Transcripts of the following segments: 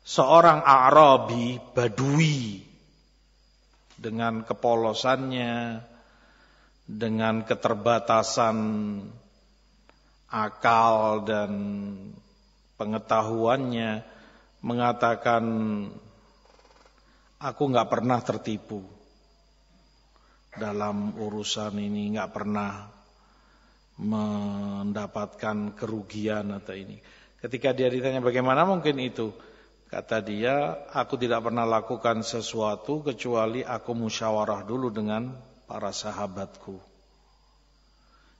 seorang A'rabi, Badui, dengan kepolosannya, dengan keterbatasan akal dan pengetahuannya, mengatakan, aku nggak pernah tertipu dalam urusan ini, nggak pernah mendapatkan kerugian atau ini. Ketika dia ditanya bagaimana mungkin itu, kata dia, aku tidak pernah lakukan sesuatu kecuali aku musyawarah dulu dengan para sahabatku,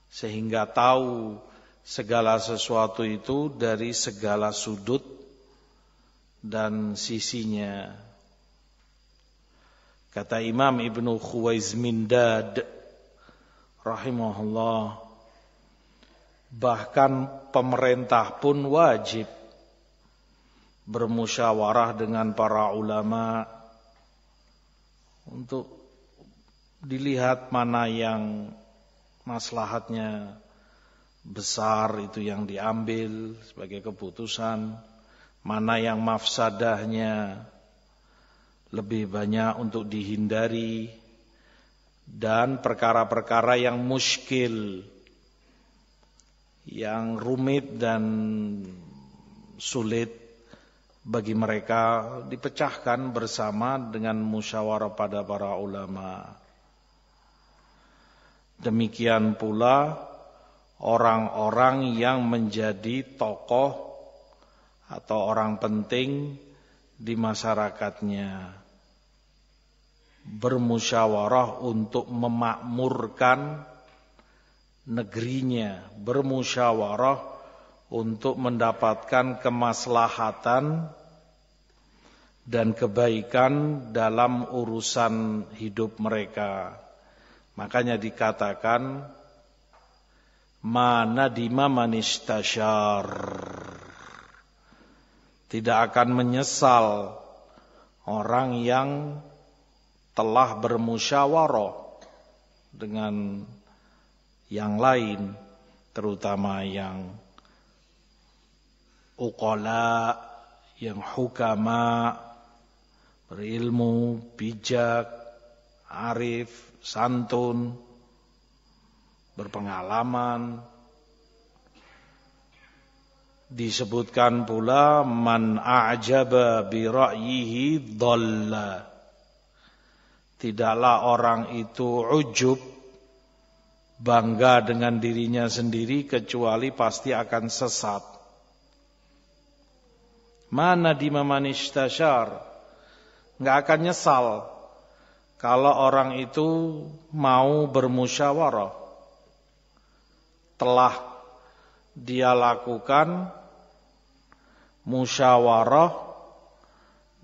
sehingga tahu segala sesuatu itu dari segala sudut dan sisinya. Kata Imam Ibnu Khuwaizmindad rahimahullah, bahkan pemerintah pun wajib bermusyawarah dengan para ulama untuk dilihat mana yang maslahatnya besar, itu yang diambil sebagai keputusan, mana yang mafsadahnya lebih banyak untuk dihindari, dan perkara-perkara yang muskil, yang rumit dan sulit bagi mereka dipecahkan bersama dengan musyawarah pada para ulama. Demikian pula orang-orang yang menjadi tokoh atau orang penting di masyarakatnya, bermusyawarah untuk memakmurkan negerinya, bermusyawarah untuk mendapatkan kemaslahatan dan kebaikan dalam urusan hidup mereka. Makanya dikatakan ma nadima man istasyar, tidak akan menyesal orang yang telah bermusyawarah dengan yang lain, terutama yang uqala, yang hukama, berilmu, bijak, arif, santun, berpengalaman. Disebutkan pula man a'jaba bi ra'yihi dhalla, tidaklah orang itu ujub, bangga dengan dirinya sendiri, kecuali pasti akan sesat. Mana di man istasyar, enggak akan nyesal kalau orang itu mau bermusyawarah, telah dia lakukan musyawarah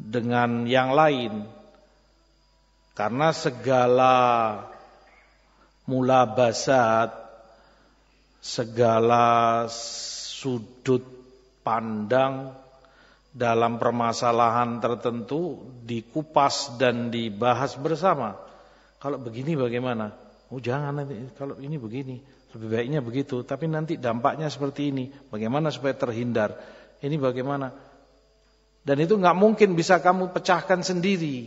dengan yang lain, karena segala mulabasat, segala sudut pandang dalam permasalahan tertentu dikupas dan dibahas bersama. Kalau begini bagaimana? Oh jangan, nanti kalau ini begini, lebih baiknya begitu, tapi nanti dampaknya seperti ini, bagaimana supaya terhindar, ini bagaimana. Dan itu gak mungkin bisa kamu pecahkan sendiri.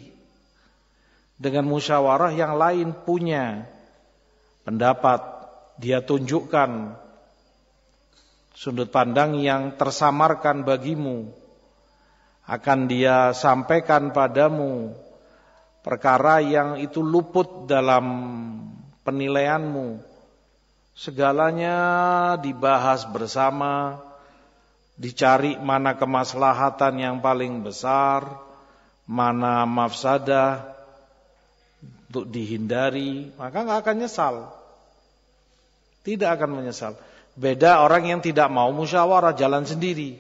Dengan musyawarah yang lain punya pendapat, dia tunjukkan sudut pandang yang tersamarkan bagimu, akan dia sampaikan padamu perkara yang itu luput dalam penilaianmu. Segalanya dibahas bersama, dicari mana kemaslahatan yang paling besar, mana mafsadah untuk dihindari, maka gak akan nyesal. Tidak akan menyesal. Beda orang yang tidak mau musyawarah, jalan sendiri.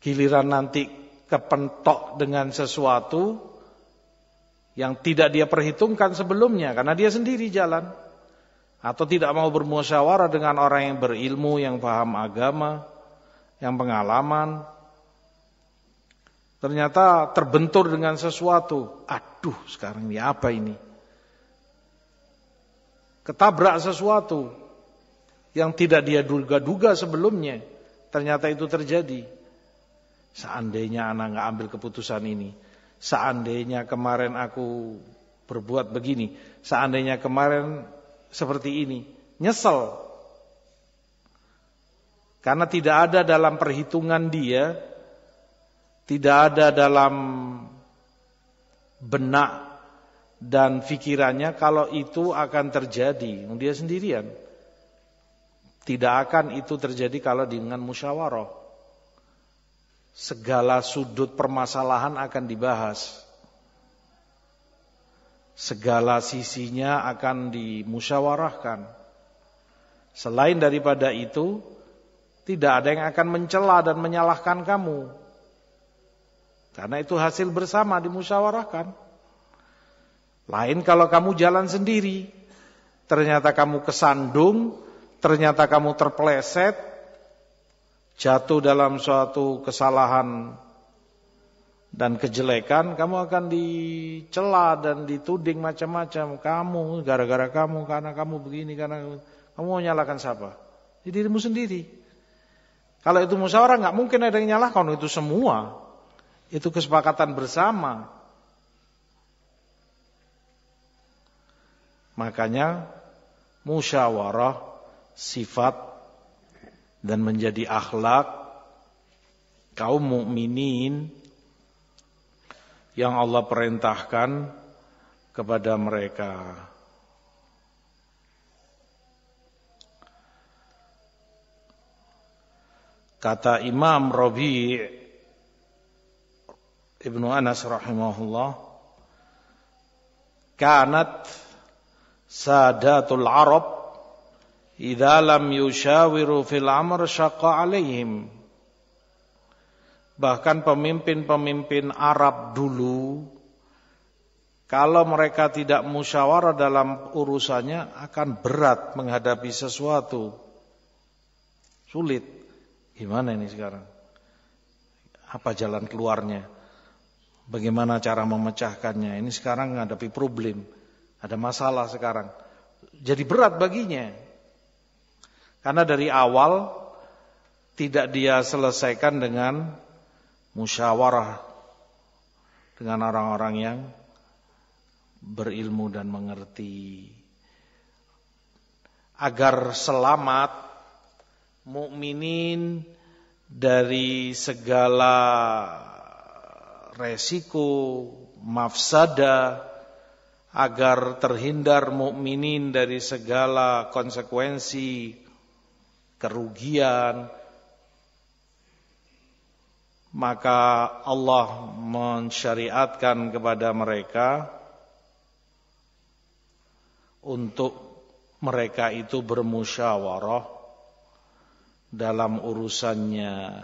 Giliran nanti kepentok dengan sesuatu yang tidak dia perhitungkan sebelumnya, karena dia sendiri jalan, atau tidak mau bermusyawarah dengan orang yang berilmu, yang paham agama, yang pengalaman, ternyata terbentur dengan sesuatu. Aduh, sekarang ini apa ini? Ketabrak sesuatu yang tidak dia duga-duga sebelumnya, ternyata itu terjadi. Seandainya anak nggak ambil keputusan ini, seandainya kemarin aku berbuat begini, seandainya kemarin seperti ini, nyesel. Karena tidak ada dalam perhitungan dia, tidak ada dalam benak dan pikirannya kalau itu akan terjadi. Dia sendirian. Tidak akan itu terjadi kalau dengan musyawarah. Segala sudut permasalahan akan dibahas. Segala sisinya akan dimusyawarahkan. Selain daripada itu, tidak ada yang akan mencela dan menyalahkan kamu. Karena itu hasil bersama dimusyawarahkan. Lain kalau kamu jalan sendiri, ternyata kamu kesandung, ternyata kamu terpeleset, jatuh dalam suatu kesalahan dan kejelekan, kamu akan dicela dan dituding macam-macam. Kamu, gara-gara kamu, karena kamu begini, karena kamu mau nyalahkan siapa? Dirimu sendiri. Kalau itu musyawarah nggak mungkin ada yang nyalahkan, itu semua. Itu kesepakatan bersama. Makanya musyawarah sifat dan menjadi akhlak kaum mukminin yang Allah perintahkan kepada mereka. Kata Imam Rabi' Ibnu Anas rahimahullah, kanat sadatul Arab idza lam yushawiru fil amr syaqqa alaihim. Bahkan pemimpin-pemimpin Arab dulu, kalau mereka tidak musyawarah dalam urusannya, akan berat menghadapi sesuatu. Sulit. Gimana ini sekarang? Apa jalan keluarnya? Bagaimana cara memecahkannya? Ini sekarang menghadapi problem. Ada masalah sekarang. Jadi berat baginya. Karena dari awal tidak dia selesaikan dengan musyawarah dengan orang-orang yang berilmu dan mengerti. Agar selamat mukminin dari segala resiko, mafsada, agar terhindar mukminin dari segala konsekuensi kerugian, maka Allah mensyariatkan kepada mereka untuk mereka itu bermusyawarah dalam urusannya